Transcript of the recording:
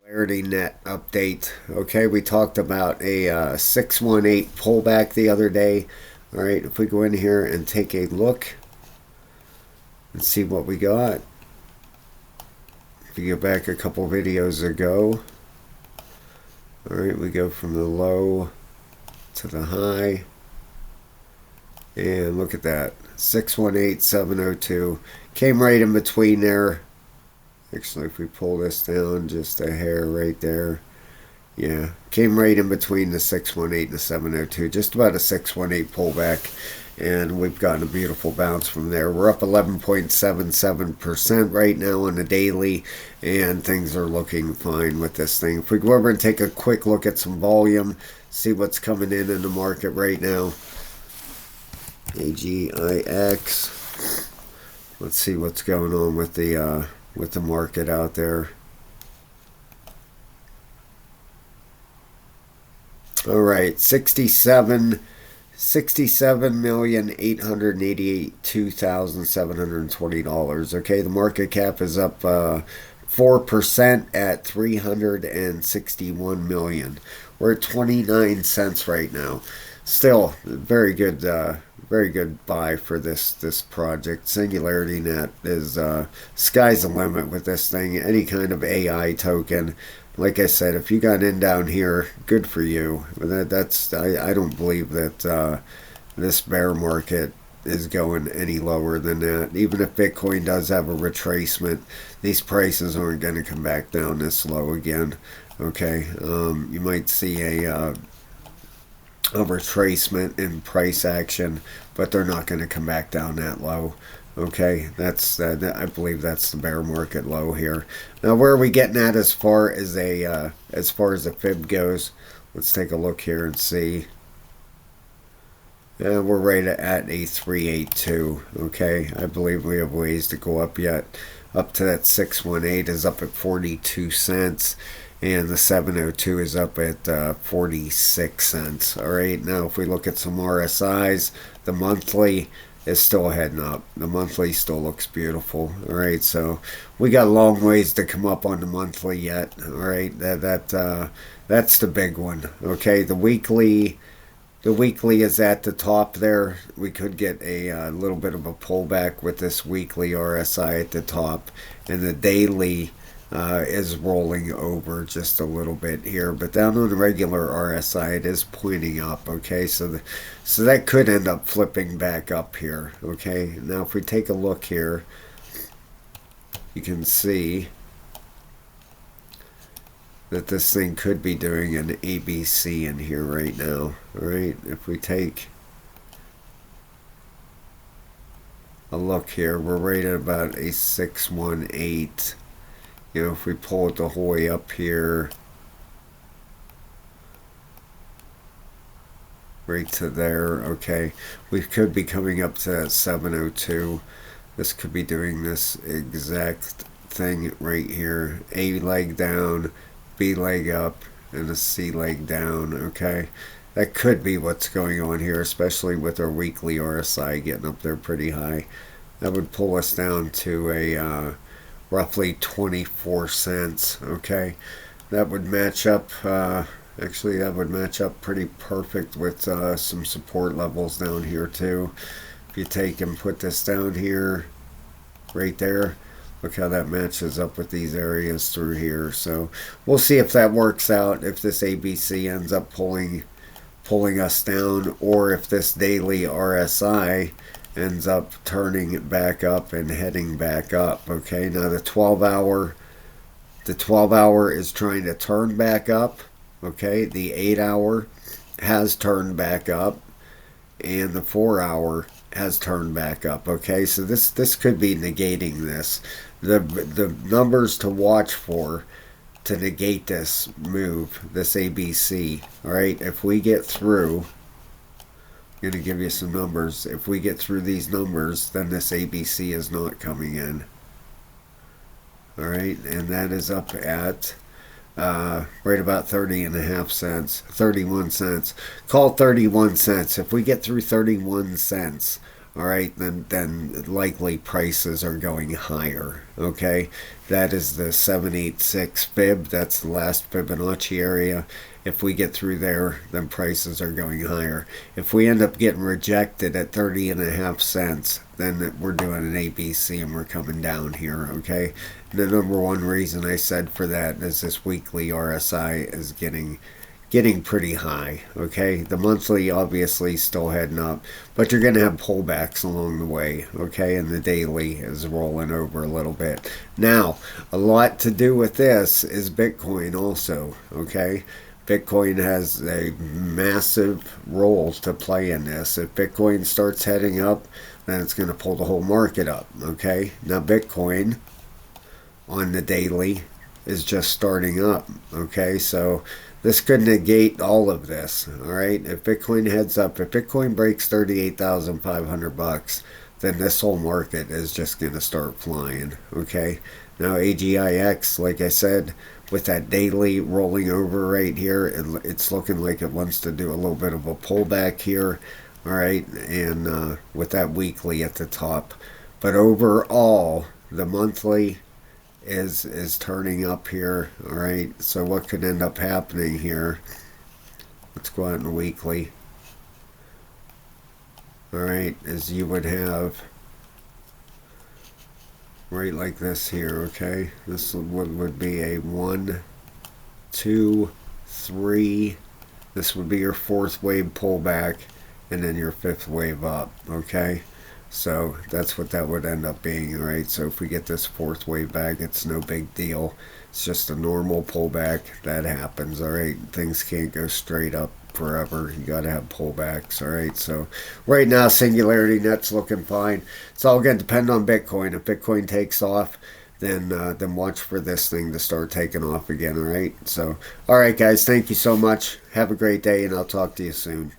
Clarity Net update. Okay, we talked about a 618 pullback the other day. All right, if we go in here and take a look and see what we got. If you go back a couple videos ago, all right, we go from the low to the high. And look at that, 618,702. Came right in between there. Actually, if we pull this down just a hair right there, yeah, came right in between the 618 and the 702, just about a 618 pullback, and we've gotten a beautiful bounce from there. We're up 11.77% right now on the daily, and things are looking fine with this thing. If we go over and take a quick look at some volume, see what's coming in the market right now. Agix. Let's see what's going on with the market out there. All right, 67,882,720. Okay, the market cap is up 4% at 361 million. We're at 29 cents right now. Still very good buy for this project. Singularity Net is sky's the limit with this thing. Any kind of AI token, like I said, if you got in down here, good for you. I don't believe that this bear market is going any lower than that. Even if Bitcoin does have a retracement, these prices aren't going to come back down this low again. Okay, you might see a retracement in price action, but they're not going to come back down that low. Okay, I believe that's the bear market low here. Now, where are we getting at as far as the fib goes? Let's take a look here and see. We're right at a 382. Okay, I believe we have ways to go up yet. Up to that 618 is up at 42 cents. And the 702 is up at 46 cents. All right, now if we look at some RSIs, the monthly is still heading up. The monthly still looks beautiful. All right, so we got a long ways to come up on the monthly yet. All right, that's the big one. Okay, the weekly is at the top there. We could get a little bit of a pullback with this weekly RSI at the top, and the daily is rolling over just a little bit here, but down on the regular RSI it is pointing up. Okay, so that could end up flipping back up here. Okay, now if we take a look here, you can see that this thing could be doing an ABC in here right now. All right, if we take a look here, we're right at about a 618. You know, if we pull it the whole way up here, right to there, okay, we could be coming up to that 702. This could be doing this exact thing right here. A leg down, B leg up, and a C leg down, okay? That could be what's going on here, especially with our weekly RSI getting up there pretty high. That would pull us down to a roughly 24 cents. Okay, that would match up. Actually, that would match up pretty perfect with some support levels down here too. If you take and put this down here, right there, look how that matches up with these areas through here. So we'll see if that works out. If this ABC ends up pulling us down, or if this daily RSI ends up turning it back up and heading back up. Okay, now the 12 hour is trying to turn back up. Okay, the 8 hour has turned back up, and the 4 hour has turned back up. Okay, so this could be negating this. The numbers to watch for to negate this move, this ABC. All right, if we get through, I'm going to give you some numbers. If we get through these numbers, then this ABC is not coming in. All right, and that is up at right about 30.5 cents, 31 cents. Call it 31 cents. If we get through 31 cents, all right, then likely prices are going higher. Okay, that is the 786 fib. That's the last Fibonacci area. If we get through there, then prices are going higher. If we end up getting rejected at 30.5 cents, then we're doing an ABC and we're coming down here. Okay, and the number one reason I said for that is this weekly RSI is getting pretty high. Okay, the monthly obviously still heading up, but you're going to have pullbacks along the way. Okay, and the daily is rolling over a little bit. Now, a lot to do with this is Bitcoin also. Okay, Bitcoin has a massive role to play in this. If Bitcoin starts heading up, then it's going to pull the whole market up. Okay, now Bitcoin on the daily is just starting up. Okay, so this could negate all of this. All right, if Bitcoin heads up, if Bitcoin breaks 38,500 bucks, then this whole market is just going to start flying. Okay, now AGIX, like I said, with that daily rolling over right here, it's looking like it wants to do a little bit of a pullback here. All right, and with that weekly at the top, but overall the monthly is turning up here. All right, so what could end up happening here? Let's go out in the weekly. All right, is you would have right like this here. Okay, this would be a 1, 2, 3. This would be your fourth wave pullback, and then your fifth wave up. Okay, so that's what that would end up being. All right, so if we get this fourth wave back, it's no big deal. It's just a normal pullback that happens. All right, things can't go straight up forever. You got to have pullbacks. All right, so right now Singularity Net's looking fine. It's all going to depend on Bitcoin. If Bitcoin takes off, then watch for this thing to start taking off again. All right, so all right guys, thank you so much. Have a great day, and I'll talk to you soon.